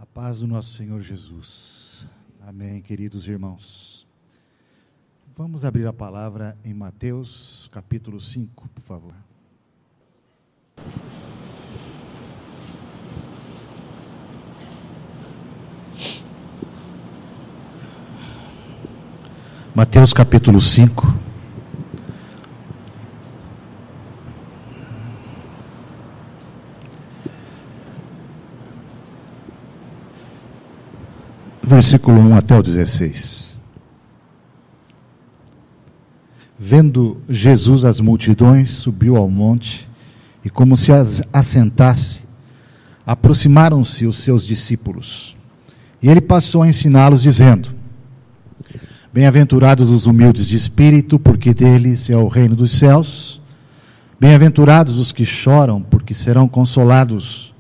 A paz do nosso Senhor Jesus. Amém, queridos irmãos. Vamos abrir a palavra em Mateus, capítulo 5, por favor. Mateus, capítulo 5. Versículo 1 até o 16. Vendo Jesus as multidões, subiu ao monte, e como se assentasse, aproximaram-se os seus discípulos. E ele passou a ensiná-los, dizendo: Bem-aventurados os humildes de espírito, porque deles é o reino dos céus. Bem-aventurados os que choram, porque serão consolados.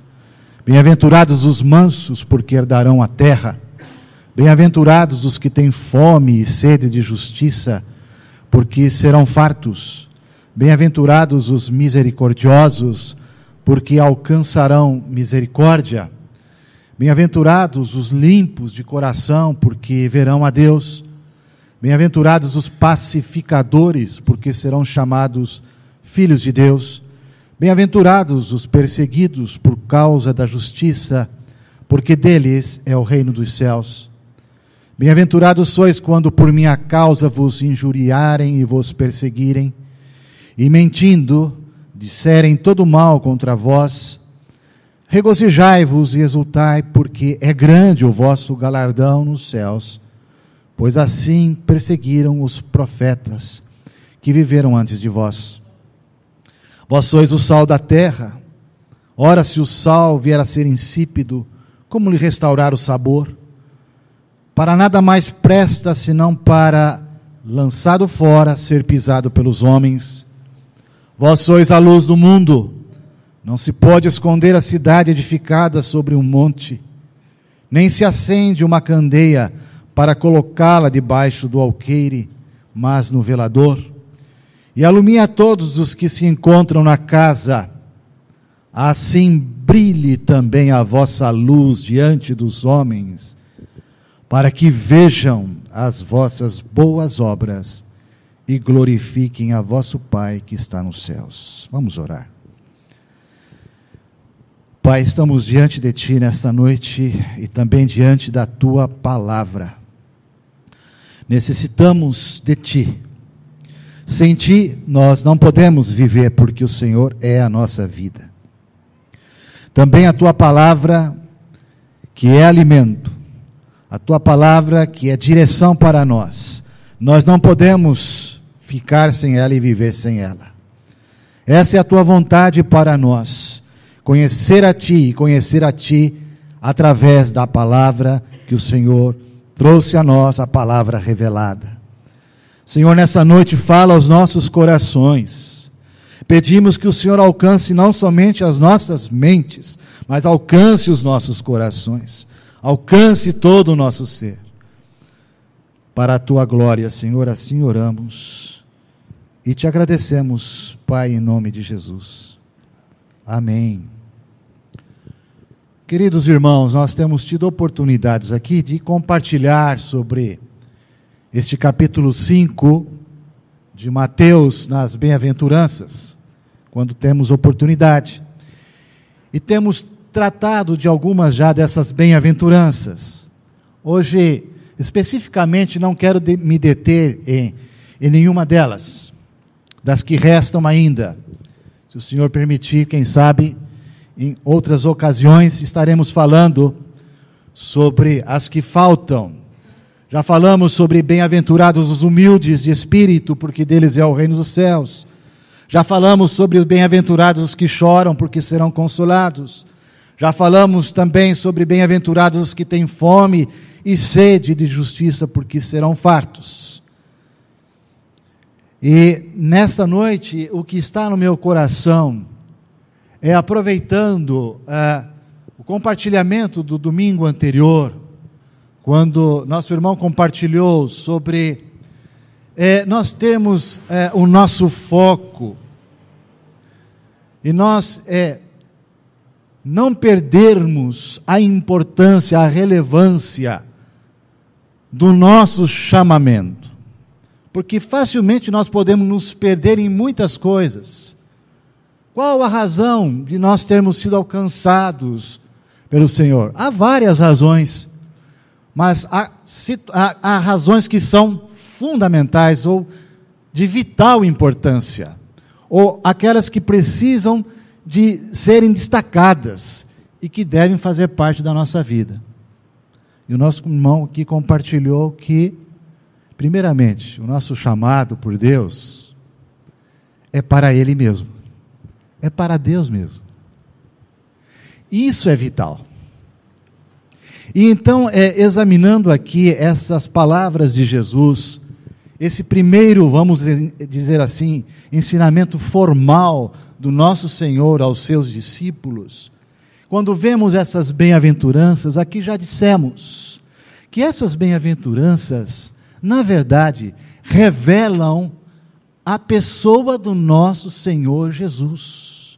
Bem-aventurados os mansos, porque herdarão a terra. Bem-aventurados os que têm fome e sede de justiça, porque serão fartos. Bem-aventurados os misericordiosos, porque alcançarão misericórdia. Bem-aventurados os limpos de coração, porque verão a Deus. Bem-aventurados os pacificadores, porque serão chamados filhos de Deus. Bem-aventurados os perseguidos por causa da justiça, porque deles é o reino dos céus. Bem-aventurados sois quando por minha causa vos injuriarem e vos perseguirem, e mentindo, disserem todo mal contra vós. Regozijai-vos e exultai, porque é grande o vosso galardão nos céus, pois assim perseguiram os profetas que viveram antes de vós. Vós sois o sal da terra. Ora, se o sal vier a ser insípido, como lhe restaurar o sabor? Para nada mais presta, senão para, lançado fora, ser pisado pelos homens. Vós sois a luz do mundo. Não se pode esconder a cidade edificada sobre um monte, nem se acende uma candeia para colocá-la debaixo do alqueire, mas no velador, e alumia a todos os que se encontram na casa. Assim brilhe também a vossa luz diante dos homens, para que vejam as vossas boas obras e glorifiquem a vosso Pai que está nos céus. Vamos orar. Pai, estamos diante de Ti nesta noite e também diante da Tua palavra. Necessitamos de Ti. Sem Ti nós não podemos viver, porque o Senhor é a nossa vida. Também a Tua palavra, que é alimento, a Tua palavra que é direção para nós. Nós não podemos ficar sem ela e viver sem ela. Essa é a Tua vontade para nós. Conhecer a Ti e conhecer a Ti através da palavra que o Senhor trouxe a nós, a palavra revelada. Senhor, nessa noite fala aos nossos corações. Pedimos que o Senhor alcance não somente as nossas mentes, mas alcance os nossos corações. Alcance todo o nosso ser. Para a Tua glória, Senhor, assim oramos. E Te agradecemos, Pai, em nome de Jesus. Amém. Queridos irmãos, nós temos tido oportunidades aqui de compartilhar sobre este capítulo 5 de Mateus nas bem-aventuranças, quando temos oportunidade. E temos tratado de algumas já dessas bem-aventuranças. Hoje, especificamente, não quero me deter em nenhuma delas, das que restam ainda. Se o Senhor permitir, quem sabe, em outras ocasiões estaremos falando sobre as que faltam. Já falamos sobre bem-aventurados os humildes de espírito, porque deles é o reino dos céus. Já falamos sobre os bem-aventurados os que choram, porque serão consolados. Já falamos também sobre bem-aventurados os que têm fome e sede de justiça, porque serão fartos. E nesta noite, o que está no meu coração é, aproveitando o compartilhamento do domingo anterior, quando nosso irmão compartilhou sobre nós termos o nosso foco, e nós não perdermos a importância, a relevância do nosso chamamento, porque facilmente nós podemos nos perder em muitas coisas. Qual a razão de nós termos sido alcançados pelo Senhor? Há várias razões, mas há razões que são fundamentais ou de vital importância, ou aquelas que precisam de serem destacadas e que devem fazer parte da nossa vida. E o nosso irmão aqui compartilhou que, primeiramente, o nosso chamado por Deus é para Ele mesmo, é para Deus mesmo. Isso é vital. E então, examinando aqui essas palavras de Jesus, esse primeiro, vamos dizer assim, ensinamento formal do nosso Senhor aos seus discípulos, quando vemos essas bem-aventuranças, aqui já dissemos que essas bem-aventuranças, na verdade, revelam a pessoa do nosso Senhor Jesus.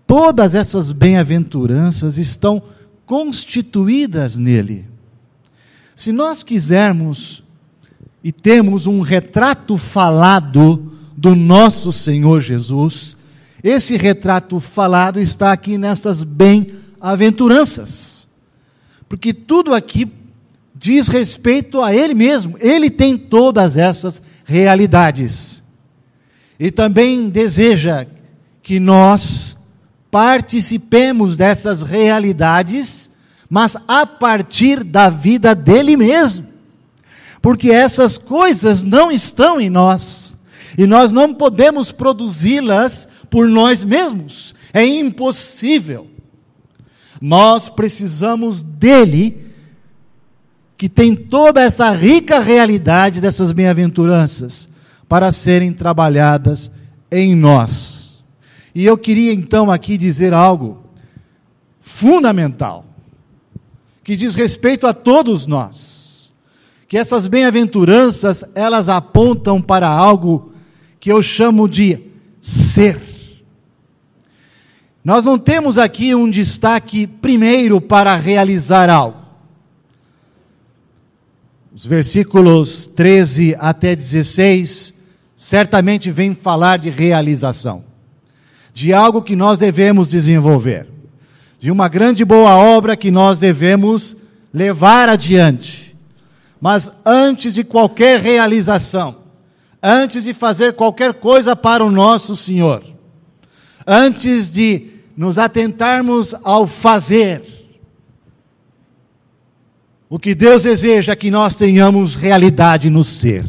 Todas essas bem-aventuranças estão constituídas nele. Se nós quisermos e temos um retrato falado do nosso Senhor Jesus, esse retrato falado está aqui nessas bem-aventuranças, porque tudo aqui diz respeito a Ele mesmo. Ele tem todas essas realidades, e também deseja que nós participemos dessas realidades, mas a partir da vida dele mesmo, porque essas coisas não estão em nós, e nós não podemos produzi-las por nós mesmos, é impossível. Nós precisamos dele, que tem toda essa rica realidade dessas bem-aventuranças, para serem trabalhadas em nós. E eu queria então aqui dizer algo fundamental, que diz respeito a todos nós, que essas bem-aventuranças, elas apontam para algo que eu chamo de ser. Nós não temos aqui um destaque primeiro para realizar algo. Os versículos 13 até 16, certamente vêm falar de realização, de algo que nós devemos desenvolver, de uma grande boa obra que nós devemos levar adiante. Mas antes de qualquer realização, antes de fazer qualquer coisa para o nosso Senhor, antes de nos atentarmos ao fazer, o que Deus deseja é que nós tenhamos realidade no ser.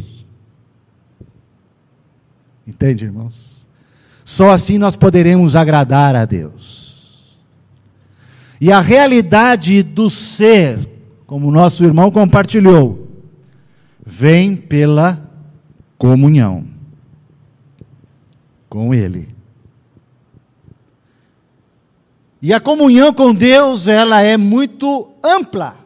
Entende, irmãos? Só assim nós poderemos agradar a Deus. E a realidade do ser, como o nosso irmão compartilhou, vem pela comunhão com Ele. E a comunhão com Deus, ela é muito ampla.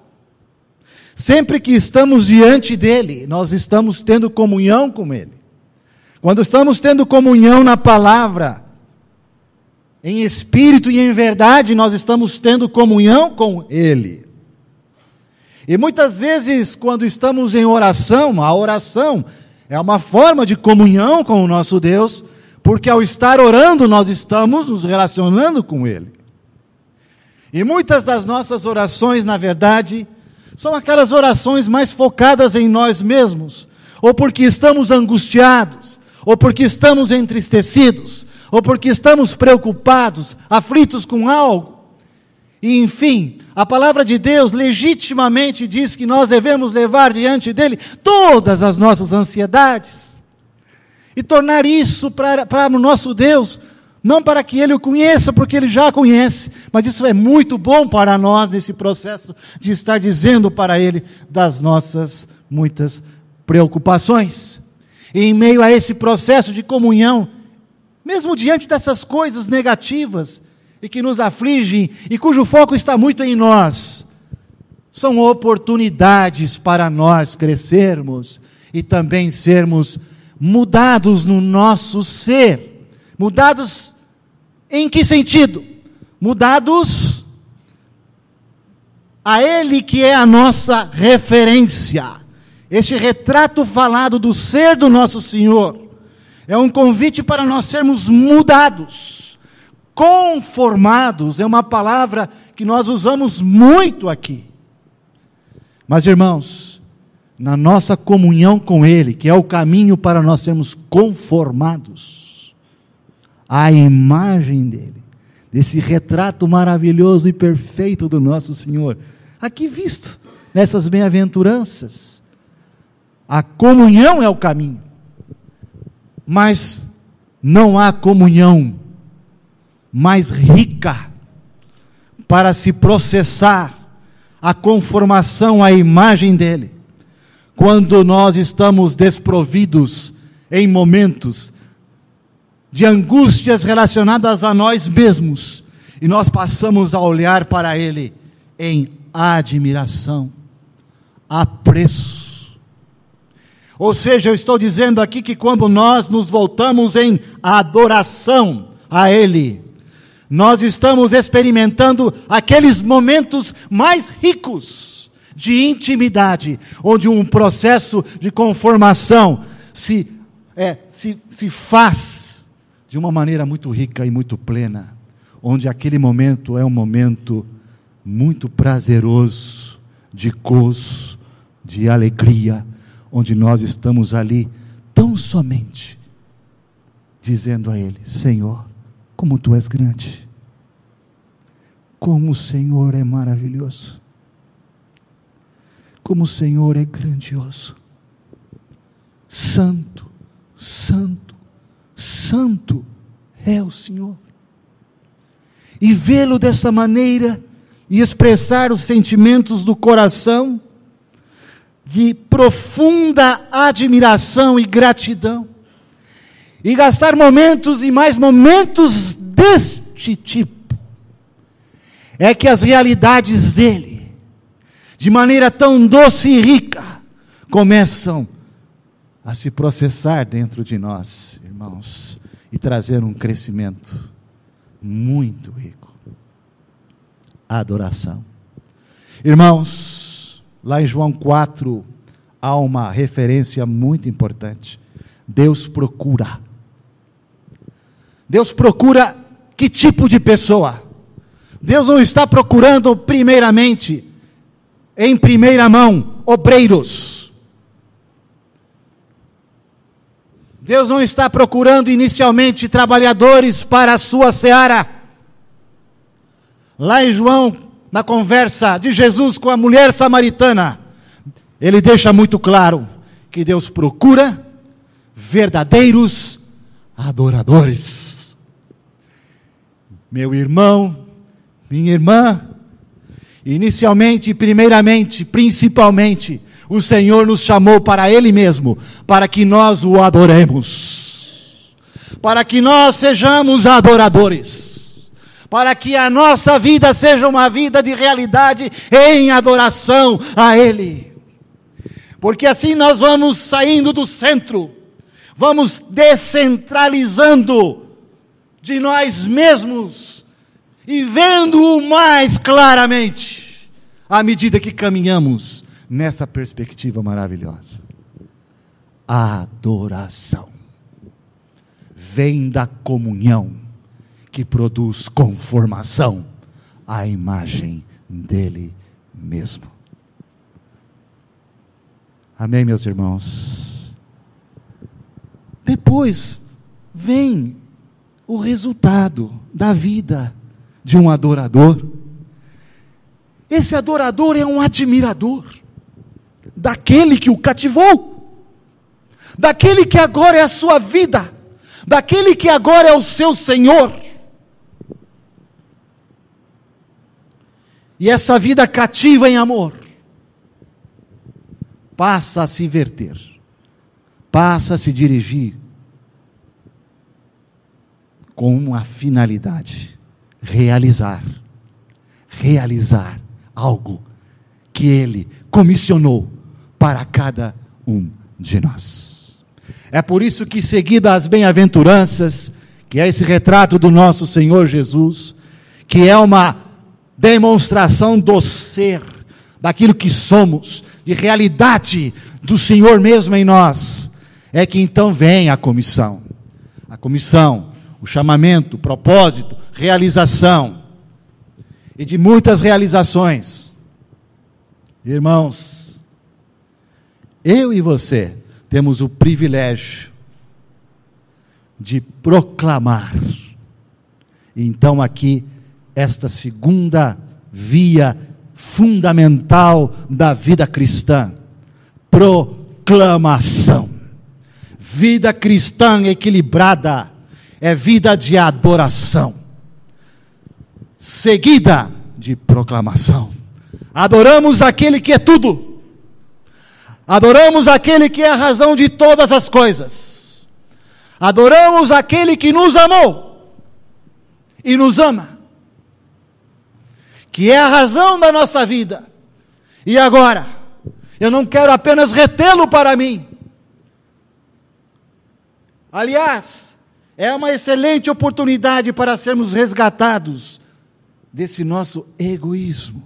Sempre que estamos diante dEle, nós estamos tendo comunhão com Ele. Quando estamos tendo comunhão na palavra, em espírito e em verdade, nós estamos tendo comunhão com Ele. E muitas vezes, quando estamos em oração, a oração é uma forma de comunhão com o nosso Deus, porque ao estar orando, nós estamos nos relacionando com Ele. E muitas das nossas orações, na verdade, são aquelas orações mais focadas em nós mesmos, ou porque estamos angustiados, ou porque estamos entristecidos, ou porque estamos preocupados, aflitos com algo. E enfim, a palavra de Deus legitimamente diz que nós devemos levar diante dele todas as nossas ansiedades, e tornar isso para o nosso Deus, não para que Ele o conheça, porque Ele já conhece, mas isso é muito bom para nós, nesse processo de estar dizendo para Ele das nossas muitas preocupações. E em meio a esse processo de comunhão, mesmo diante dessas coisas negativas, e que nos afligem, e cujo foco está muito em nós, são oportunidades para nós crescermos, e também sermos mudados no nosso ser. Mudados em que sentido? mudados a Ele que é a nossa referência. Este retrato falado do ser do nosso Senhor é um convite para nós sermos mudados, conformados, é uma palavra que nós usamos muito aqui. Mas, irmãos, na nossa comunhão com Ele, que é o caminho para nós sermos conformados à imagem dEle, desse retrato maravilhoso e perfeito do nosso Senhor, aqui visto nessas bem-aventuranças, a comunhão é o caminho, mas não há comunhão mais rica para se processar a conformação à imagem dEle, quando nós estamos desprovidos em momentos de angústias relacionadas a nós mesmos, e nós passamos a olhar para Ele em admiração, apreço. Ou seja, eu estou dizendo aqui que quando nós nos voltamos em adoração a Ele, nós estamos experimentando aqueles momentos mais ricos de intimidade, onde um processo de conformação se faz de uma maneira muito rica e muito plena, onde aquele momento é um momento muito prazeroso, de gozo, de alegria, onde nós estamos ali tão somente dizendo a Ele: Senhor, como Tu és grande, como o Senhor é maravilhoso, como o Senhor é grandioso, santo, santo, santo é o Senhor. E vê-lo dessa maneira e expressar os sentimentos do coração de profunda admiração e gratidão, e gastar momentos e mais momentos deste tipo, é que as realidades dele, de maneira tão doce e rica, começam a se processar dentro de nós, irmãos, e trazer um crescimento muito rico. A adoração. Irmãos, lá em João 4, há uma referência muito importante. Deus procura que tipo de pessoa? Deus não está procurando primeiramente, em primeira mão, obreiros. Deus não está procurando inicialmente trabalhadores para a sua seara. Lá em João, na conversa de Jesus com a mulher samaritana, ele deixa muito claro que Deus procura verdadeiros adoradores. Meu irmão, minha irmã, inicialmente, primeiramente, principalmente, o Senhor nos chamou para Ele mesmo, para que nós o adoremos, para que nós sejamos adoradores, para que a nossa vida seja uma vida de realidade em adoração a Ele, porque assim nós vamos saindo do centro, vamos descentralizando de nós mesmos e vendo-o mais claramente, à medida que caminhamos nessa perspectiva maravilhosa. A adoração vem da comunhão que produz conformação à imagem dele mesmo. Amém, meus irmãos? Depois vem o resultado da vida de um adorador. Esse adorador é um admirador daquele que o cativou, daquele que agora é a sua vida, daquele que agora é o seu Senhor. E essa vida cativa em amor passa a se verter, passa a se dirigir com uma finalidade: realizar algo que Ele comissionou para cada um de nós. É por isso que, seguida as bem-aventuranças, que é esse retrato do nosso Senhor Jesus, que é uma demonstração do ser, daquilo que somos, de realidade do Senhor mesmo em nós, é que então vem a comissão. A comissão, o chamamento, o propósito, realização. E de muitas realizações. Irmãos, eu e você temos o privilégio de proclamar. Então aqui, esta segunda via fundamental da vida cristã, proclamação. Vida cristã equilibrada é vida de adoração, seguida de proclamação. Adoramos aquele que é tudo, adoramos aquele que é a razão de todas as coisas, adoramos aquele que nos amou e nos ama, que é a razão da nossa vida. E agora, eu não quero apenas retê-lo para mim. Aliás, é uma excelente oportunidade para sermos resgatados desse nosso egoísmo.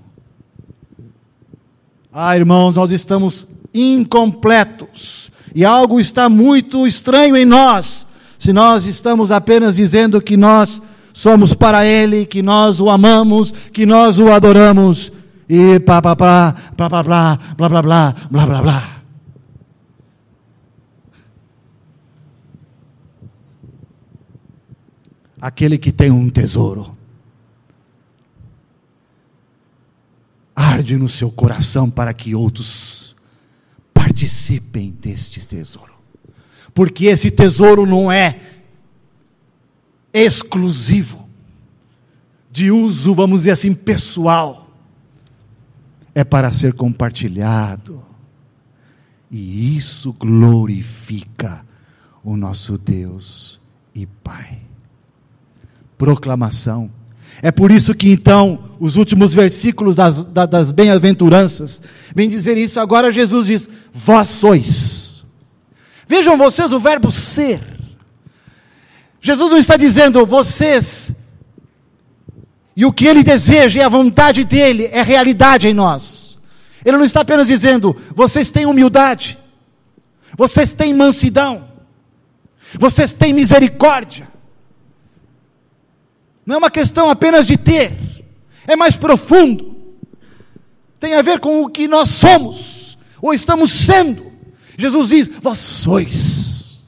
Irmãos, nós estamos incompletos, e algo está muito estranho em nós, se nós estamos apenas dizendo que nós somos para Ele, que nós o amamos, que nós o adoramos, e blá blá blá, blá blá blá, blá blá blá, blá blá blá. Aquele que tem um tesouro, arde no seu coração para que outros participem deste tesouro, porque esse tesouro não é exclusivo, de uso, vamos dizer assim, pessoal, é para ser compartilhado, e isso glorifica o nosso Deus e Pai. Proclamação. É por isso que então, os últimos versículos das bem-aventuranças, vem dizer isso. Agora Jesus diz, vós sois. Vejam vocês o verbo ser. Jesus não está dizendo, vocês, e o que Ele deseja, e a vontade dEle, é realidade em nós. Ele não está apenas dizendo, vocês têm humildade, vocês têm mansidão, vocês têm misericórdia. Não é uma questão apenas de ter, é mais profundo, tem a ver com o que nós somos, ou estamos sendo. Jesus diz, vós sois.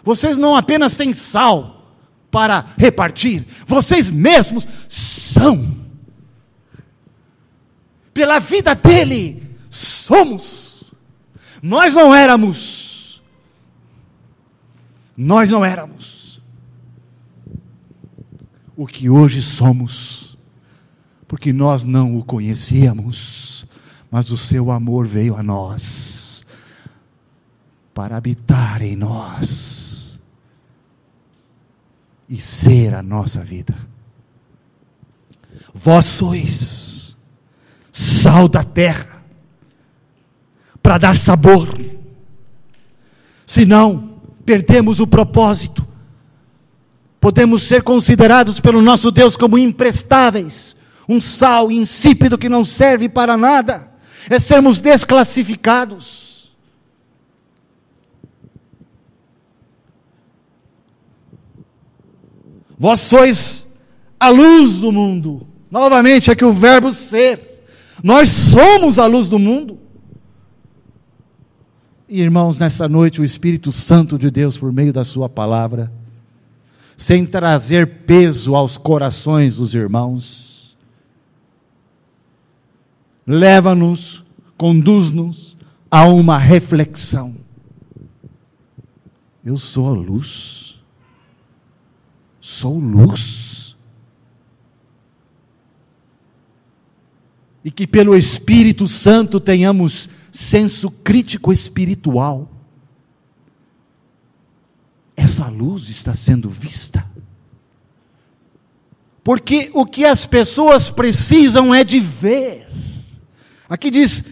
Vocês não apenas têm sal para repartir, vocês mesmos são. Pela vida dele, somos. Nós não éramos. O que hoje somos, porque nós não o conhecíamos, mas o seu amor veio a nós, para habitar em nós, e ser a nossa vida. Vós sois sal da terra, para dar sabor, senão perdemos o propósito. Podemos ser considerados pelo nosso Deus como imprestáveis, um sal insípido que não serve para nada, é sermos desclassificados. Vós sois a luz do mundo. Novamente aqui o verbo ser. Nós somos a luz do mundo. E irmãos, nessa noite o Espírito Santo de Deus, por meio da sua palavra, sem trazer peso aos corações dos irmãos, leva-nos, conduz-nos a uma reflexão. Eu sou a luz, sou luz, e que pelo Espírito Santo tenhamos senso crítico espiritual. Essa luz está sendo vista, porque o que as pessoas precisam é de ver. Aqui diz,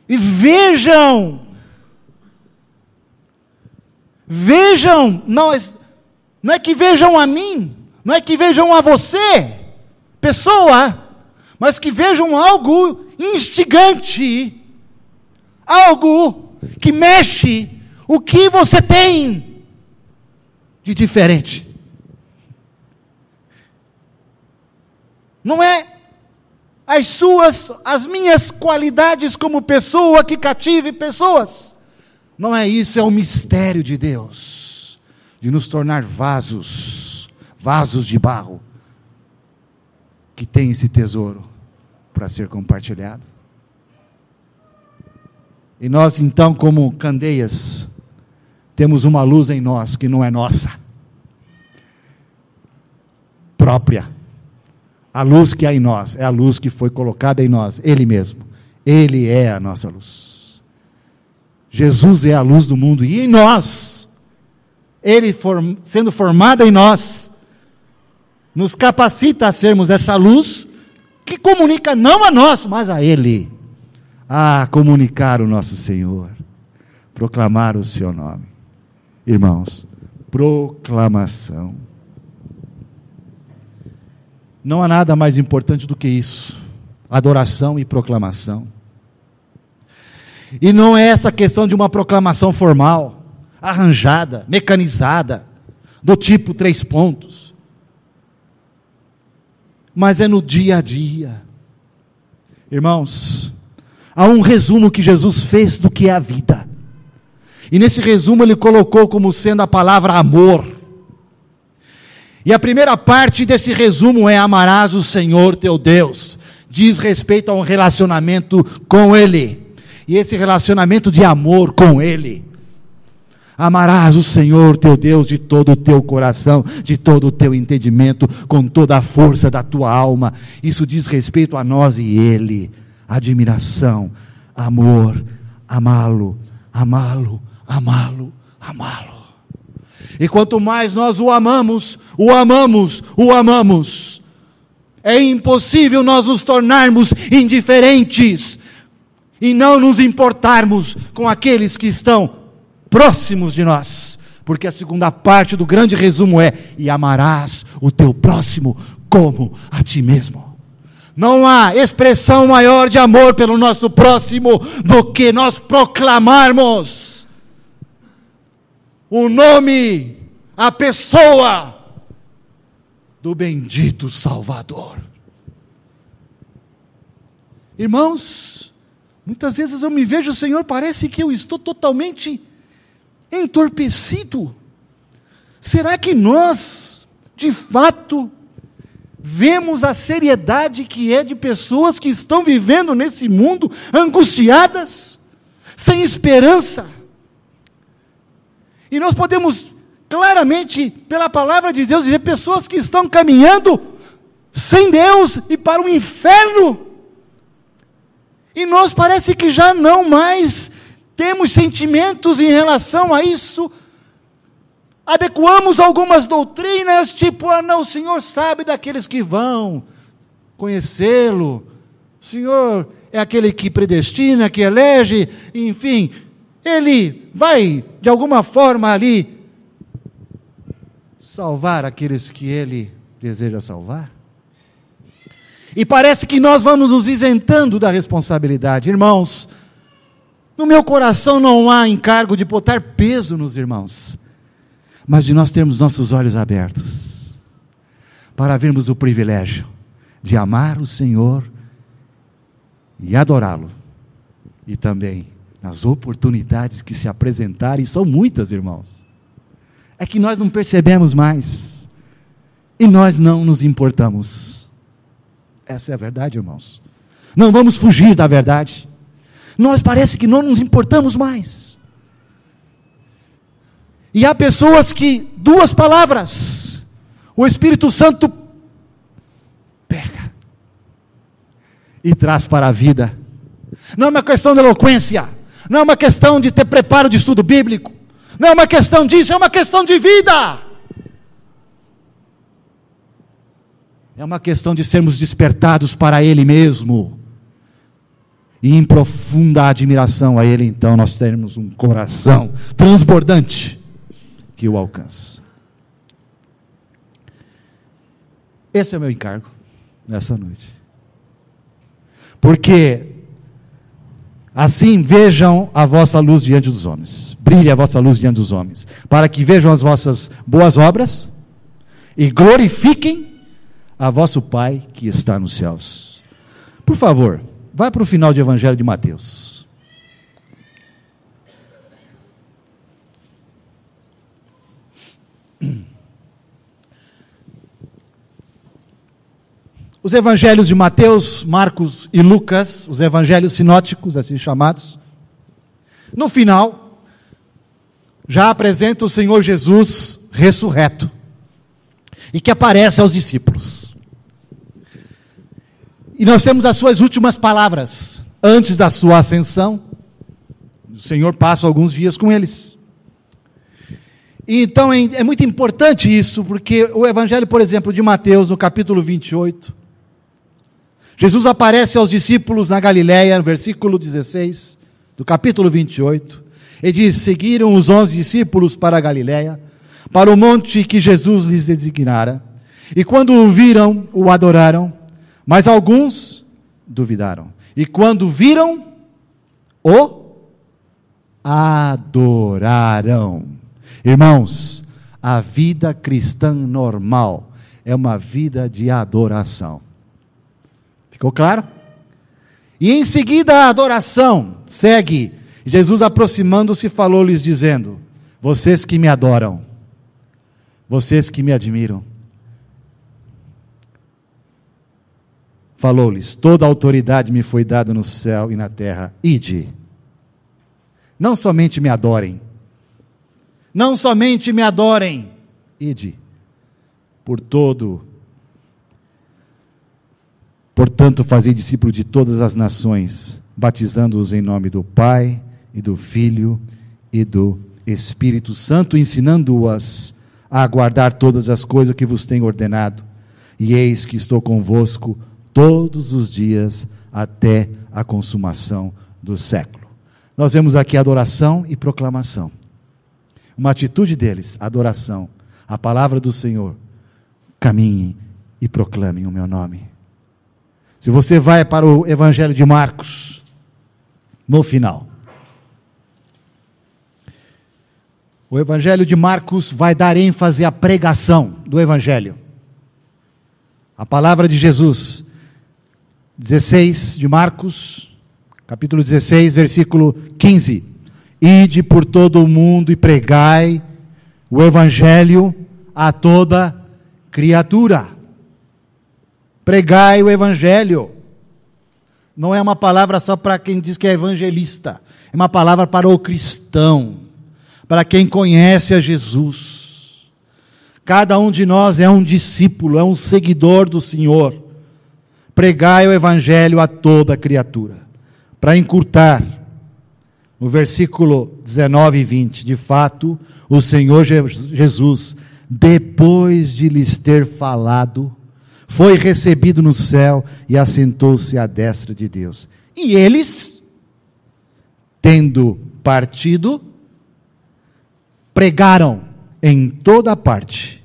e vejam, não é que vejam a mim, não é que vejam a você, pessoa, mas que vejam algo instigante, algo que mexe o que você tem de diferente. Não é as minhas qualidades como pessoa que cative pessoas. Não é isso, é o mistério de Deus, de nos tornar vasos de barro, que tem esse tesouro para ser compartilhado. E nós então, como candeias, temos uma luz em nós que não é nossa, própria. A luz que há em nós é a luz que foi colocada em nós, Ele mesmo. Ele é a nossa luz. Jesus é a luz do mundo, e em nós, Ele sendo formado em nós, nos capacita a sermos essa luz, que comunica não a nós, mas a Ele, a comunicar o nosso Senhor, proclamar o seu nome. Irmãos, proclamação. Não há nada mais importante do que isso, adoração e proclamação. E não é essa questão de uma proclamação formal, arranjada, mecanizada, do tipo 3 pontos. Mas é no dia a dia. Irmãos, há um resumo que Jesus fez do que é a vida. E nesse resumo ele colocou como sendo a palavra amor. E a primeira parte desse resumo é: amarás o Senhor teu Deus. Diz respeito a um relacionamento com Ele. E esse relacionamento de amor com Ele. Amarás o Senhor teu Deus de todo o teu coração, de todo o teu entendimento, com toda a força da tua alma. Isso diz respeito a nós e Ele. Admiração, amor, amá-lo, amá-lo, amá-lo, amá-lo. E quanto mais nós o amamos, é impossível nós nos tornarmos indiferentes e não nos importarmos com aqueles que estão próximos de nós, porque a segunda parte do grande resumo é: e amarás o teu próximo como a ti mesmo. Não há expressão maior de amor pelo nosso próximo do que nós proclamarmos o nome, a pessoa do bendito Salvador. Irmãos, muitas vezes eu me vejo, Senhor, parece que eu estou totalmente entorpecido. Será que nós, de fato, vemos a seriedade que é de pessoas que estão vivendo nesse mundo, angustiadas, sem esperança? E nós podemos claramente, pela palavra de Deus, dizer: pessoas que estão caminhando sem Deus e para o inferno. E nós parece que já não mais temos sentimentos em relação a isso. Adequamos algumas doutrinas, tipo: não, o Senhor sabe daqueles que vão conhecê-lo. O Senhor é aquele que predestina, que elege, enfim, Ele vai, de alguma forma ali, salvar aqueles que Ele deseja salvar. E parece que nós vamos nos isentando da responsabilidade. Irmãos, no meu coração não há encargo de botar peso nos irmãos, mas de nós termos nossos olhos abertos, para vermos o privilégio de amar o Senhor e adorá-lo, e também nas oportunidades que se apresentarem, são muitas, irmãos, é que nós não percebemos mais, e nós não nos importamos. Essa é a verdade, irmãos. Não vamos fugir da verdade. Nós parece que não nos importamos mais. E há pessoas que, 2 palavras, o Espírito Santo pega e traz para a vida. Não é uma questão de eloquência, não é uma questão de ter preparo de estudo bíblico, não é uma questão disso, é uma questão de vida. É uma questão de sermos despertados para Ele mesmo, e em profunda admiração a Ele, então nós teremos um coração transbordante que o alcança. Esse é o meu encargo nessa noite. Porque assim vejam a vossa luz diante dos homens, brilhe a vossa luz diante dos homens, para que vejam as vossas boas obras e glorifiquem a vosso Pai que está nos céus. Por favor, vai para o final do Evangelho de Mateus. Os evangelhos de Mateus, Marcos e Lucas, os evangelhos sinóticos, assim chamados, no final, já apresenta o Senhor Jesus ressurreto, e que aparece aos discípulos. E nós temos as suas últimas palavras, antes da sua ascensão. O Senhor passa alguns dias com eles. E então é muito importante isso, porque o evangelho, por exemplo, de Mateus, no capítulo 28, Jesus aparece aos discípulos na Galileia, no versículo 16, do capítulo 28, e diz: seguiram os 11 discípulos para a Galileia, para o monte que Jesus lhes designara, e quando o viram, o adoraram, mas alguns duvidaram, e quando viram, o adoraram. Irmãos, a vida cristã normal é uma vida de adoração. Ficou claro? E em seguida a adoração segue. Jesus, aproximando-se, falou-lhes dizendo: vocês que me adoram, vocês que me admiram, falou-lhes: toda a autoridade me foi dada no céu e na terra. Ide, não somente me adorem, não somente me adorem, ide por todo. Portanto, fazei discípulos de todas as nações, batizando-os em nome do Pai, e do Filho, e do Espírito Santo, ensinando-as a guardar todas as coisas que vos tenho ordenado. E eis que estou convosco todos os dias, até a consumação do século. Nós vemos aqui adoração e proclamação. Uma atitude deles, adoração, a palavra do Senhor: caminhem e proclamem o meu nome. Se você vai para o Evangelho de Marcos, no final, o Evangelho de Marcos vai dar ênfase à pregação do Evangelho. A palavra de Jesus, 16 de Marcos, capítulo 16, versículo 15. Ide por todo o mundo e pregai o Evangelho a toda criatura. Pregai o Evangelho. Não é uma palavra só para quem diz que é evangelista. É uma palavra para o cristão, para quem conhece a Jesus. Cada um de nós é um discípulo, é um seguidor do Senhor. Pregai o Evangelho a toda criatura. Para encurtar, no versículo 19 e 20, de fato, o Senhor Jesus, depois de lhes ter falado, foi recebido no céu e assentou-se à destra de Deus. E eles, tendo partido, pregaram em toda parte,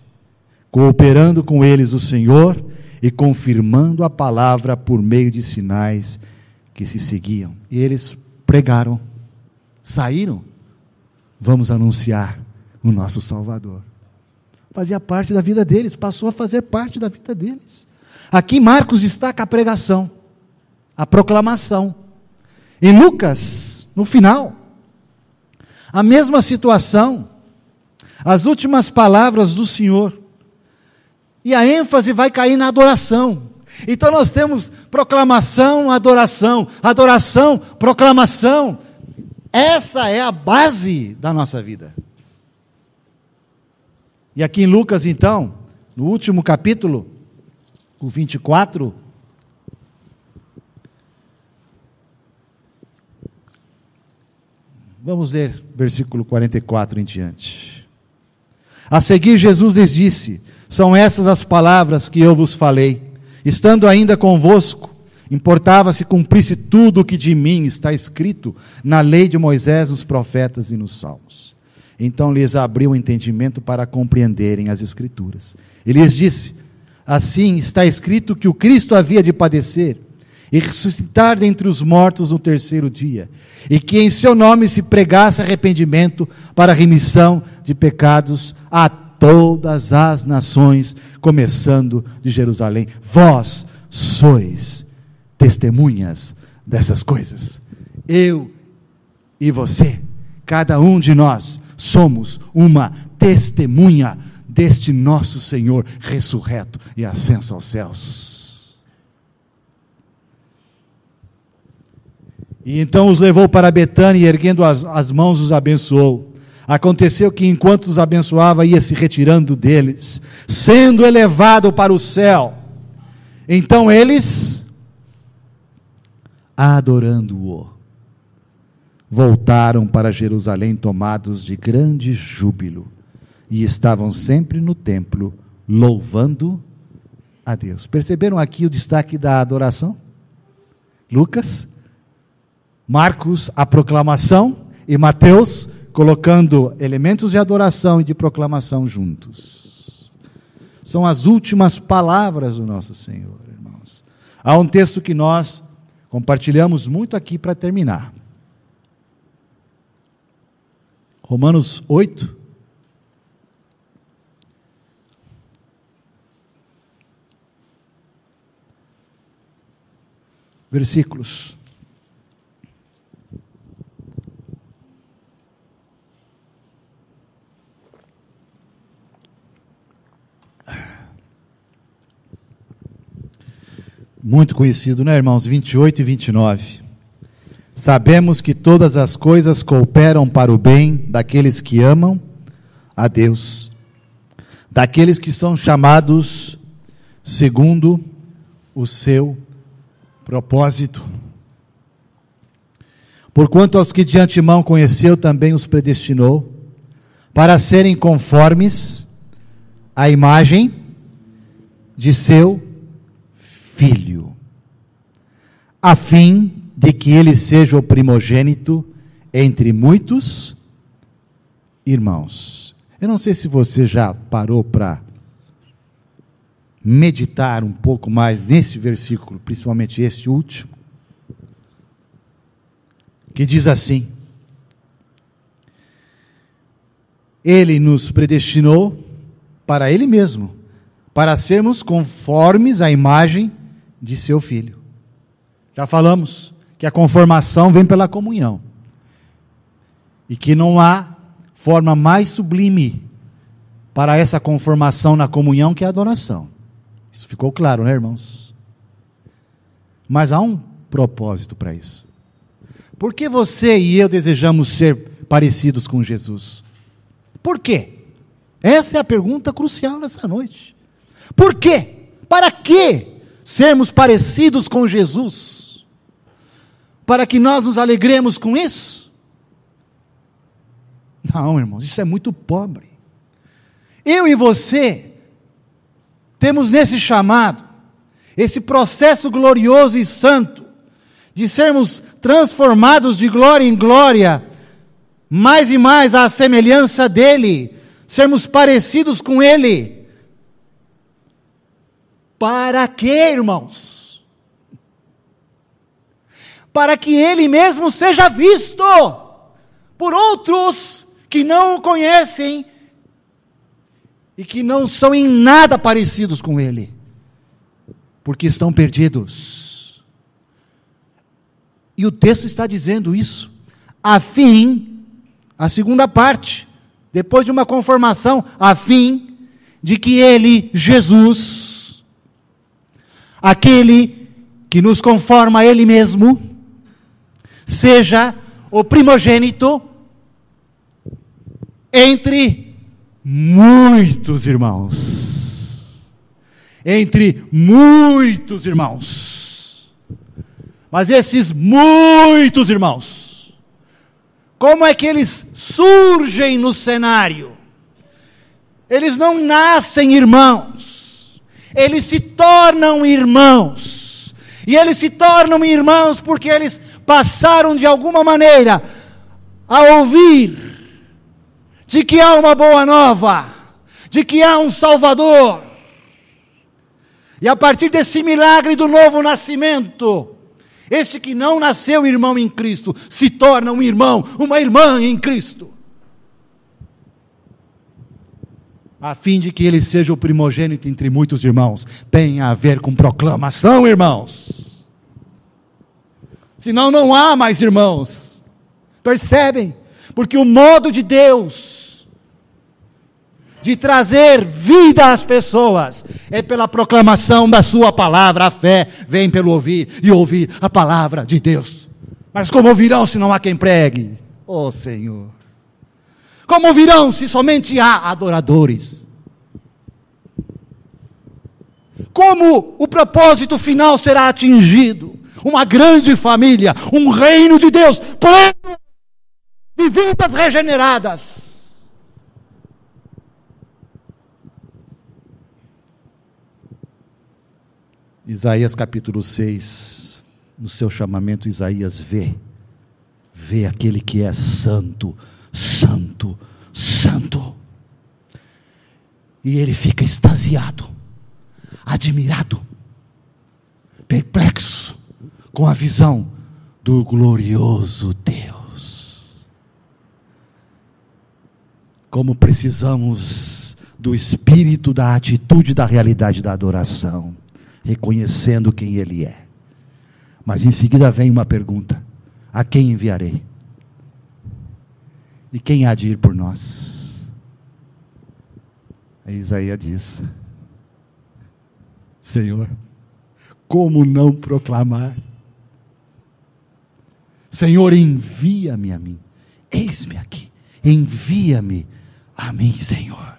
cooperando com eles o Senhor e confirmando a palavra por meio de sinais que se seguiam. E eles pregaram, saíram, vamos anunciar o nosso Salvador. Fazia parte da vida deles, passou a fazer parte da vida deles. Aqui Marcos destaca a pregação, a proclamação. Em Lucas, no final, a mesma situação, as últimas palavras do Senhor. E a ênfase vai cair na adoração. Então nós temos proclamação, adoração, adoração, proclamação. Essa é a base da nossa vida. E aqui em Lucas, então, no último capítulo, o 24, vamos ler versículo 44 em diante. A seguir Jesus lhes disse: são essas as palavras que eu vos falei, estando ainda convosco, importava se cumprisse tudo o que de mim está escrito na lei de Moisés, nos profetas e nos salmos. Então lhes abriu o entendimento para compreenderem as Escrituras. Ele lhes disse: Assim está escrito que o Cristo havia de padecer e ressuscitar dentre os mortos no terceiro dia, e que em seu nome se pregasse arrependimento para a remissão de pecados a todas as nações, começando de Jerusalém. Vós sois testemunhas dessas coisas. Eu e você, cada um de nós, somos uma testemunha deste nosso Senhor ressurreto e ascenso aos céus. E então os levou para Betânia e, erguendo as mãos, os abençoou. Aconteceu que, enquanto os abençoava, ia se retirando deles, sendo elevado para o céu. Então eles, adorando-o, voltaram para Jerusalém tomados de grande júbilo, e estavam sempre no templo, louvando a Deus. Perceberam aqui o destaque da adoração? Lucas, Marcos, a proclamação, e Mateus, colocando elementos de adoração e de proclamação juntos. São as últimas palavras do nosso Senhor, irmãos. Há um texto que nós compartilhamos muito aqui para terminar. Romanos 8. Versículos. Muito conhecido, né, irmãos? 28 e 29. Sabemos que todas as coisas cooperam para o bem daqueles que amam a Deus, daqueles que são chamados segundo o seu propósito. Porquanto aos que de antemão conheceu, também os predestinou, para serem conformes à imagem de seu Filho, a fim de que ele seja o primogênito entre muitos irmãos. Eu não sei se você já parou para meditar um pouco mais nesse versículo, principalmente este último, que diz assim: Ele nos predestinou para Ele mesmo, para sermos conformes à imagem de seu Filho. Já falamos que a conformação vem pela comunhão, e que não há forma mais sublime para essa conformação na comunhão que a adoração. Isso ficou claro, né, irmãos? Mas há um propósito para isso. Por que você e eu desejamos ser parecidos com Jesus? Por quê? Essa é a pergunta crucial nessa noite. Por quê? Para que sermos parecidos com Jesus? Para que nós nos alegremos com isso? Não, irmãos, isso é muito pobre. Eu e você temos nesse chamado, esse processo glorioso e santo, de sermos transformados de glória em glória, mais e mais à semelhança dEle, sermos parecidos com Ele. Para quê, irmãos? Para que Ele mesmo seja visto por outros que não o conhecem e que não são em nada parecidos com Ele, porque estão perdidos. E o texto está dizendo isso, a fim, a segunda parte, depois de uma conformação, a fim de que Ele, Jesus, aquele que nos conforma a Ele mesmo, seja o primogênito entre muitos irmãos. Entre muitos irmãos. Mas esses muitos irmãos, como é que eles surgem no cenário? Eles não nascem irmãos, eles se tornam irmãos. E eles se tornam irmãos porque eles passaram de alguma maneira a ouvir de que há uma boa nova, de que há um Salvador, E a partir desse milagre do novo nascimento, esse que não nasceu irmão em Cristo, se torna um irmão, uma irmã em Cristo. A fim de que ele seja o primogênito entre muitos irmãos. Tem a ver com proclamação, irmãos. Senão não há mais irmãos. Percebem? Porque o modo de Deus de trazer vida às pessoas é pela proclamação da sua palavra. A fé vem pelo ouvir, e ouvir a palavra de Deus. Mas como ouvirão se não há quem pregue? Oh Senhor! Como ouvirão se somente há adoradores? Como o propósito final será atingido? Uma grande família, um reino de Deus pleno de vidas regeneradas. Isaías capítulo 6, no seu chamamento, Isaías vê aquele que é santo, santo, santo. E ele fica extasiado, admirado, perplexo com a visão do glorioso Deus. Como precisamos do espírito, da atitude, da realidade da adoração, reconhecendo quem Ele é. Mas em seguida vem uma pergunta: a quem enviarei? E quem há de ir por nós? Aí Isaías diz: Senhor, como não proclamar? Senhor, envia-me a mim. Eis-me aqui, envia-me a mim, Senhor.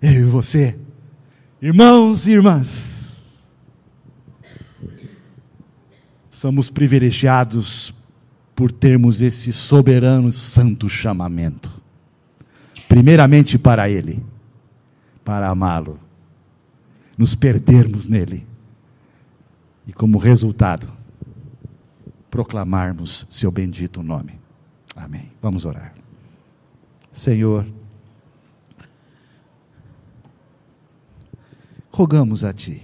Eu e você, irmãos e irmãs, somos privilegiados por termos esse soberano santo chamamento. Primeiramente para Ele, para amá-lo, nos perdermos nele e como resultado proclamarmos seu bendito nome. Amém. Vamos orar. Senhor, rogamos a Ti,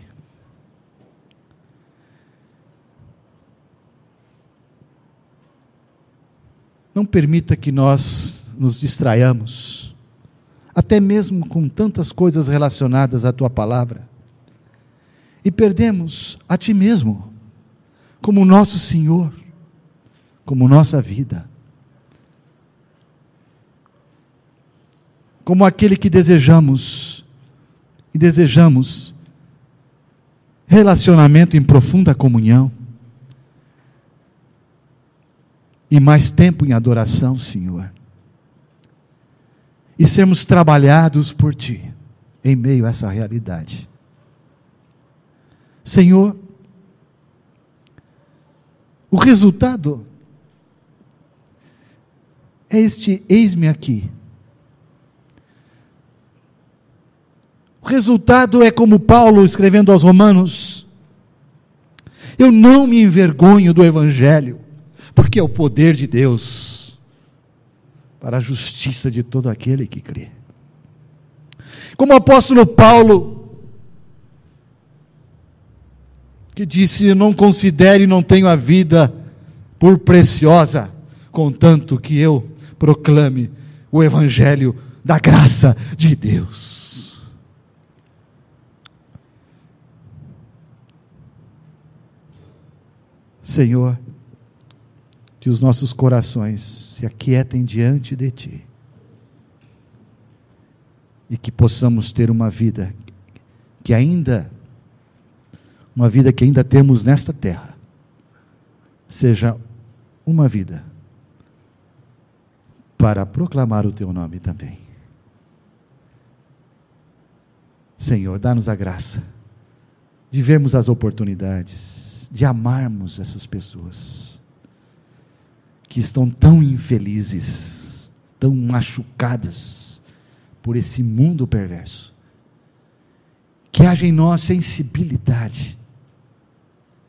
não permita que nós nos distraiamos, até mesmo com tantas coisas relacionadas à Tua palavra, e perdemos a Ti mesmo, como nosso Senhor, como nossa vida, como aquele que desejamos, e desejamos relacionamento em profunda comunhão, e mais tempo em adoração, Senhor, e sermos trabalhados por Ti, em meio a essa realidade. Senhor, o resultado é este: eis-me aqui. O resultado é como Paulo escrevendo aos Romanos: eu não me envergonho do Evangelho, porque é o poder de Deus para a justiça de todo aquele que crê. Como o apóstolo Paulo, que disse: não considere e não tenho a vida por preciosa, contanto que eu proclame o Evangelho da graça de Deus. Senhor, que os nossos corações se aquietem diante de Ti, e que possamos ter uma vida que ainda temos nesta terra, seja uma vida para proclamar o Teu nome também. Senhor, dá-nos a graça de vermos as oportunidades, de amarmos essas pessoas que estão tão infelizes, tão machucadas por esse mundo perverso. Que haja em nós sensibilidade,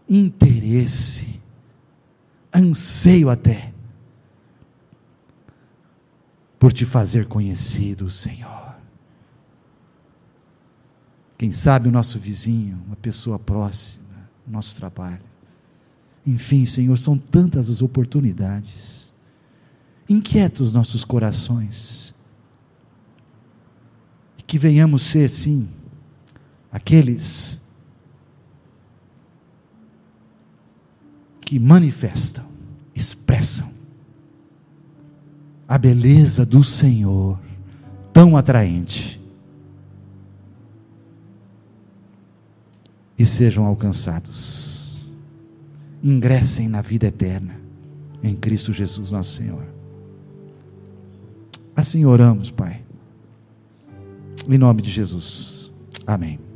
interesse, anseio até, por Te fazer conhecido, Senhor. Quem sabe o nosso vizinho, uma pessoa próxima, o nosso trabalho. Enfim, Senhor, são tantas as oportunidades. Inquieta os nossos corações. E que venhamos ser, sim, aqueles que manifestam, expressam a beleza do Senhor, tão atraente, e sejam alcançados, ingressem na vida eterna, em Cristo Jesus nosso Senhor. Assim oramos, Pai, em nome de Jesus, amém.